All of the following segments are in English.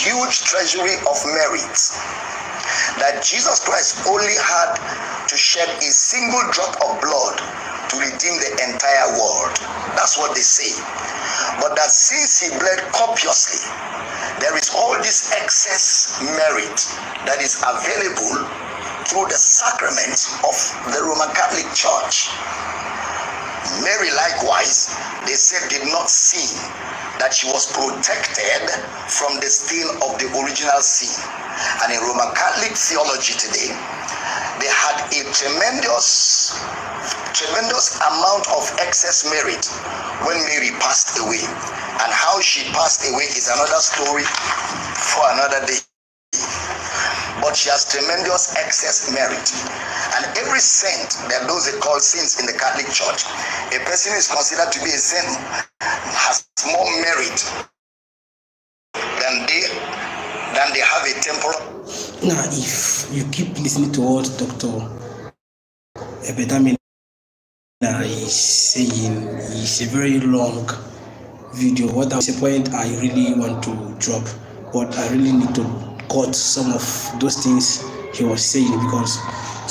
huge treasury of merit that Jesus Christ only had to shed a single drop of blood to redeem the entire world. That's what they say. But that since he bled copiously, there is all this excess merit that is available through the sacraments of the Roman Catholic Church. Mary likewise, they said, did not sin, that she was protected from the stain of the original sin. And in Roman Catholic theology today, they had a tremendous amount of excess merit when Mary passed away. And how she passed away is another story for another day. But she has tremendous excess merit. And every saint, there are those they call saints in the Catholic Church, a person is considered to be a saint has more merit than they have a temporal. Now, if you keep listening to what Dr. Abel Damina is saying, it's a very long video. What I'm the point I really want to drop, but I really need to cut some of those things he was saying, because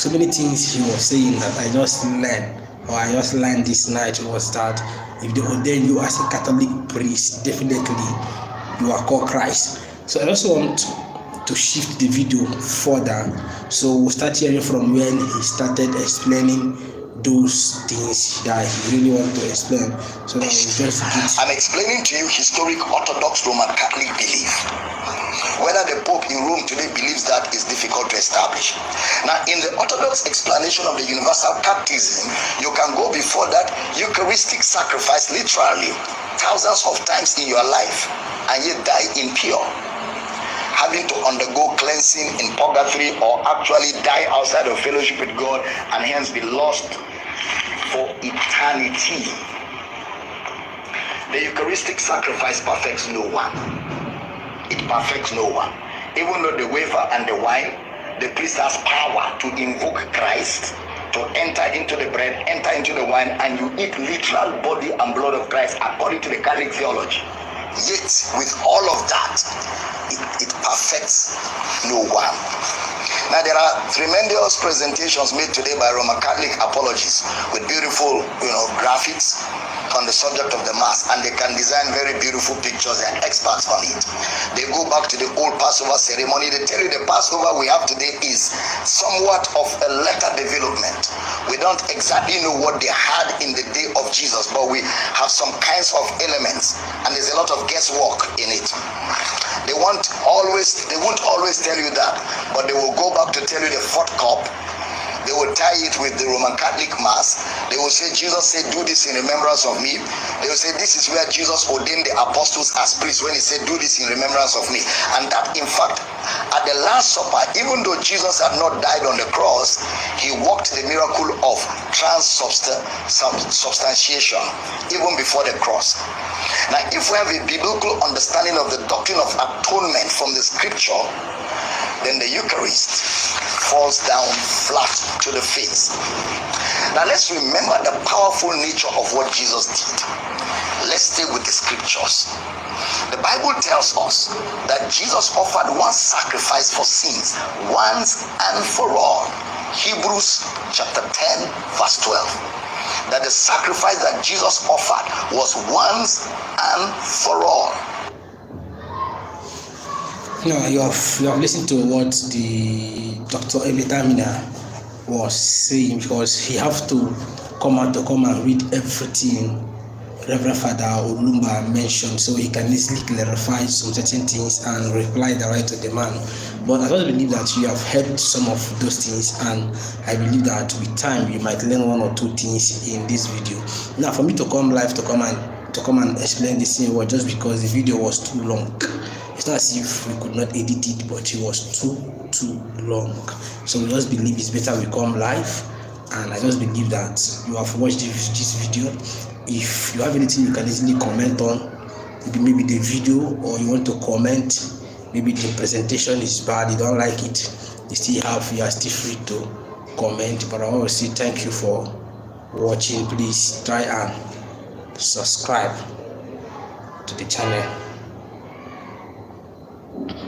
so many things he was saying that I just learned this night was that if they ordain you as a Catholic priest, definitely you are called Christ. So I also want to shift the video further, so we'll start hearing from when he started explaining those things that he really want to explain. So that we just I'm explaining to you historic Orthodox Roman Catholic belief. Whether the Pope in Rome today believes that is difficult to establish. Now, in the Orthodox explanation of the Universal Catechism, you can go before that Eucharistic sacrifice literally thousands of times in your life and yet die impure, having to undergo cleansing in purgatory, or actually die outside of fellowship with God and hence be lost for eternity. The Eucharistic sacrifice perfects no one. It perfects no one. Even though the wafer and the wine, the priest has power to invoke Christ, to enter into the bread, enter into the wine, and you eat literal body and blood of Christ according to the Catholic theology. Yet, with all of that, it perfects no one. Now, there are tremendous presentations made today by Roman Catholic apologists with beautiful, graphics on the subject of the Mass, and they can design very beautiful pictures. They are experts on it. They go back to the old Passover ceremony. They tell you the Passover we have today is somewhat of a later development. We don't exactly know what they had in the day of Jesus, but we have some kinds of elements, and there's a lot of guesswork in it. They won't always tell you that, but they will go back to tell you the fourth cup. They will tie it with the Roman Catholic Mass. They will say, Jesus said, do this in remembrance of me. They will say, this is where Jesus ordained the apostles as priests when he said, do this in remembrance of me. And that, in fact, at the Last Supper, even though Jesus had not died on the cross, he worked the miracle of transubstantiation even before the cross. Now, if we have a biblical understanding of the doctrine of atonement from the scripture, then the Eucharist falls down flat to the face. Now let's remember the powerful nature of what Jesus did. Let's stay with the scriptures. The Bible tells us that Jesus offered one sacrifice for sins once and for all. Hebrews chapter 10 verse 12. That the sacrifice that Jesus offered was once and for all. You have listened to what the Dr. Abel Damina was saying, because he have to come and read everything Reverend Father Oluoma mentioned, so he can easily clarify some certain things and reply right to the man. But I also believe that you have heard some of those things, and I believe that with time you might learn one or two things in this video. Now, for me to come live to come and explain this thing was just because the video was too long. It's not as if we could not edit it, but it was too long. So we just believe it's better we come live, and I just believe that you have watched this video. If you have anything you can easily comment on, maybe the video, or you want to comment, maybe the presentation is bad, you don't like it, you are still free to comment. But I want to say thank you for watching. Please try and subscribe to the channel.